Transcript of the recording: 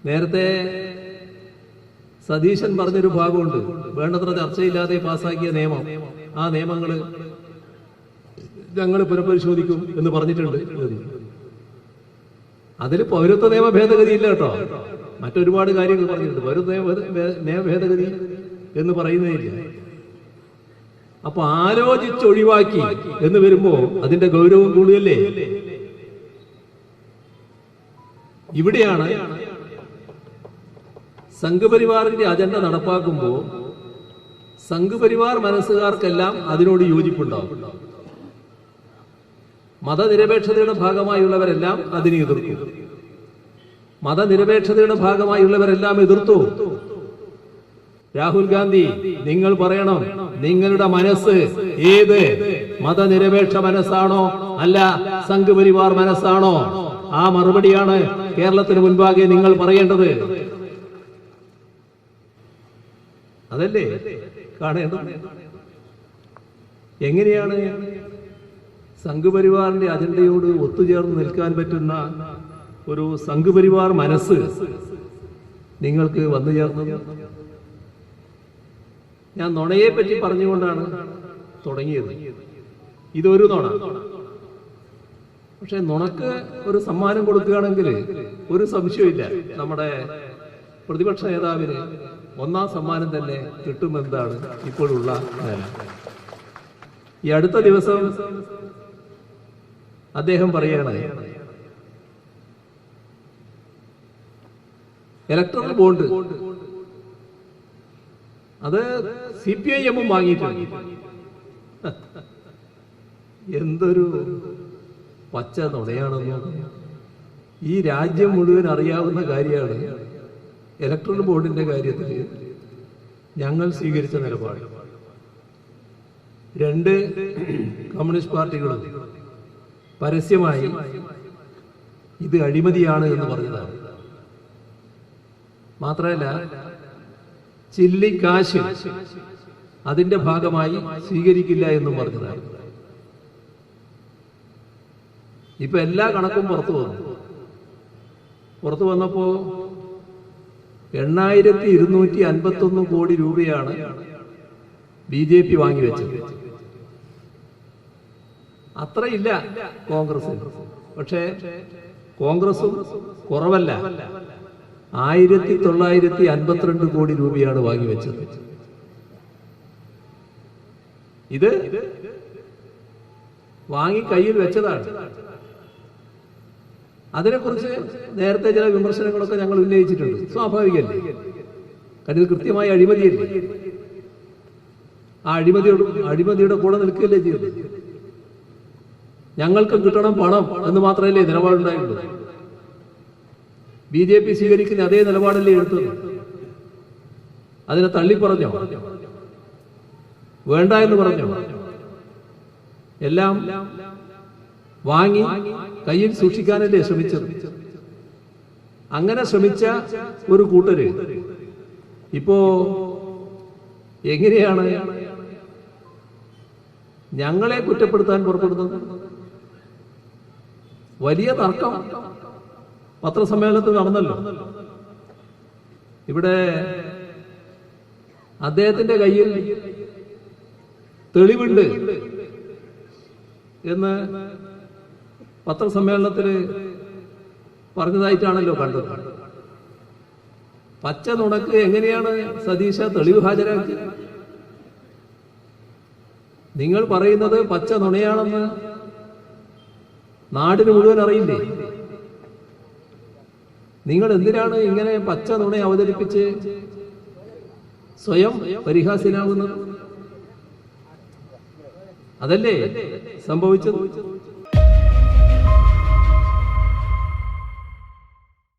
നേരത്തെ സതീശൻ പറഞ്ഞൊരു ഭാഗമുണ്ട്, വേണ്ടത്ര ചർച്ചയില്ലാതെ പാസാക്കിയ നിയമം, ആ നിയമങ്ങൾ ഞങ്ങൾ പുനഃപരിശോധിക്കും എന്ന് പറഞ്ഞിട്ടുണ്ട്. അതിൽ പൗരത്വ നിയമ ഭേദഗതി ഇല്ല കേട്ടോ, മറ്റൊരുപാട് കാര്യങ്ങൾ പറഞ്ഞിട്ടുണ്ട്. പൗരത്വ നിയമ ഭേദഗതി എന്ന് പറയുന്നതില്ല. അപ്പൊ ആലോചിച്ചൊഴിവാക്കി എന്ന് വരുമ്പോ അതിന്റെ ഗൗരവം കൂടുതലേ. ഇവിടെയാണ് സംഘപരിവാറിന്റെ അജണ്ട നടപ്പാക്കുമ്പോൾ സംഘപരിവാർ മനസ്സുകാർക്കെല്ലാം അതിനോട് യോജിപ്പുണ്ടാവും. മതനിരപേക്ഷതയുടെ ഭാഗമായുള്ളവരെല്ലാം അതിനെ എതിർത്തു. മതനിരപേക്ഷതയുടെ ഭാഗമായുള്ളവരെല്ലാം എതിർത്തു. രാഹുൽ ഗാന്ധി, നിങ്ങൾ പറയണം, നിങ്ങളുടെ മനസ്സ് ഏത് മതനിരപേക്ഷ മനസ്സാണോ അല്ല സംഘപരിവാർ മനസ്സാണോ? ആ മറുപടിയാണ് കേരളത്തിന് മുൻപാകെ നിങ്ങൾ പറയേണ്ടത്. അതല്ലേ കാണേണ്ടത്. എങ്ങനെയാണ് സംഘപരിവാറിന്റെ അജണ്ടയോട് ഒത്തുചേർന്ന് നിൽക്കാൻ പറ്റുന്ന ഒരു സംഘപരിവാർ മനസ്സ് നിങ്ങൾക്ക് വന്നു ചേർന്നത്? ഞാൻ നുണയെ പറ്റി പറഞ്ഞുകൊണ്ടാണ് തുടങ്ങിയത്. ഇതൊരു നുണ. പക്ഷെ നുണക്ക് ഒരു സമ്മാനം കൊടുക്കുകയാണെങ്കിൽ ഒരു സംശയമില്ല, നമ്മുടെ പ്രതിപക്ഷ നേതാവിന് ഒന്നാം സമ്മാനം തന്നെ കിട്ടുമെന്നതാണ് ഇപ്പോഴുള്ള നില. ഈ അടുത്ത ദിവസം അദ്ദേഹം പറയാണ്, ഇലക്ട്രൽ ബോണ്ട് അത് CPIM വാങ്ങിയിട്ടുണ്ട്. എന്തൊരു പച്ച നുണയാണെന്നോ. ഈ രാജ്യം മുഴുവൻ അറിയാവുന്ന കാര്യമാണ് ഇലക്ട്രൽ ബോർഡിന്റെ കാര്യത്തിൽ ഞങ്ങൾ സ്വീകരിച്ച നിലപാട്. രണ്ട് കമ്മ്യൂണിസ്റ്റ് പാർട്ടികളും പരസ്യമായി ഇത് അഴിമതിയാണ് എന്ന് പറഞ്ഞതാണ്. മാത്രമല്ല, ചില്ലിക്കാശ് അതിന്റെ ഭാഗമായി സ്വീകരിക്കില്ല എന്നും പറഞ്ഞതാണ്. ഇപ്പൊ എല്ലാ കണക്കും പുറത്തു വന്നപ്പോ 8,251 കോടി രൂപയാണ് BJP വാങ്ങിവെച്ചത്. അത്രയില്ല കോൺഗ്രസിന്. പക്ഷേ കോൺഗ്രസും കുറവല്ല, 1,952 കോടി രൂപയാണ് വാങ്ങിവെച്ചത്. ഇത് വാങ്ങി കയ്യിൽ വെച്ചതാണ്. അതിനെക്കുറിച്ച് നേരത്തെ ചില വിമർശനങ്ങളൊക്കെ ഞങ്ങൾ ഉന്നയിച്ചിട്ടുണ്ട്. സ്വാഭാവികമല്ലേ, കാരണം ഇത് കൃത്യമായ അഴിമതിയല്ലേ. ആ അഴിമതിയുടെ കൂടെ നിൽക്കുകയല്ലേ ചെയ്യുന്നത്. ഞങ്ങൾക്ക് കിട്ടണം പണം എന്ന് മാത്രമല്ലേ നിലപാടുണ്ടായിട്ടുള്ളൂ. BJP സ്വീകരിക്കുന്ന അതേ നിലപാടല്ലേ എടുത്തത്. അതിനെ തള്ളിപ്പറഞ്ഞോ? വേണ്ട എന്ന് പറഞ്ഞോ? എല്ലാം വാങ്ങി കയ്യിൽ സൂക്ഷിക്കാനല്ലേ ശ്രമിച്ചത്. അങ്ങനെ ശ്രമിച്ച ഒരു കൂട്ടര് ഇപ്പോ എങ്ങനെയാണ് ഞങ്ങളെ കുറ്റപ്പെടുത്താൻ പുറപ്പെടുന്നത്? വലിയ തർക്കം പത്രസമ്മേളനത്തിൽ നടന്നല്ലോ. ഇവിടെ അദ്ദേഹത്തിന്റെ കയ്യിൽ തെളിവുണ്ട് എന്ന് പത്രസമ്മേളനത്തിൽ പറഞ്ഞതായിട്ടാണല്ലോ കണ്ടത്. പച്ച നുണക്ക് എങ്ങനെയാണ് സതീശ തെളിവ് ഹാജരാക്കി? നിങ്ങൾ പറയുന്നത് പച്ച നുണയാണെന്ന് നാടിന് മുഴുവൻ അറിയില്ലേ? നിങ്ങൾ എന്തിനാണ് ഇങ്ങനെ പച്ച നുണ അവതരിപ്പിച്ച് സ്വയം പരിഹാസ്യനാകുന്നത്? അതല്ലേ സംഭവിച്ചത്.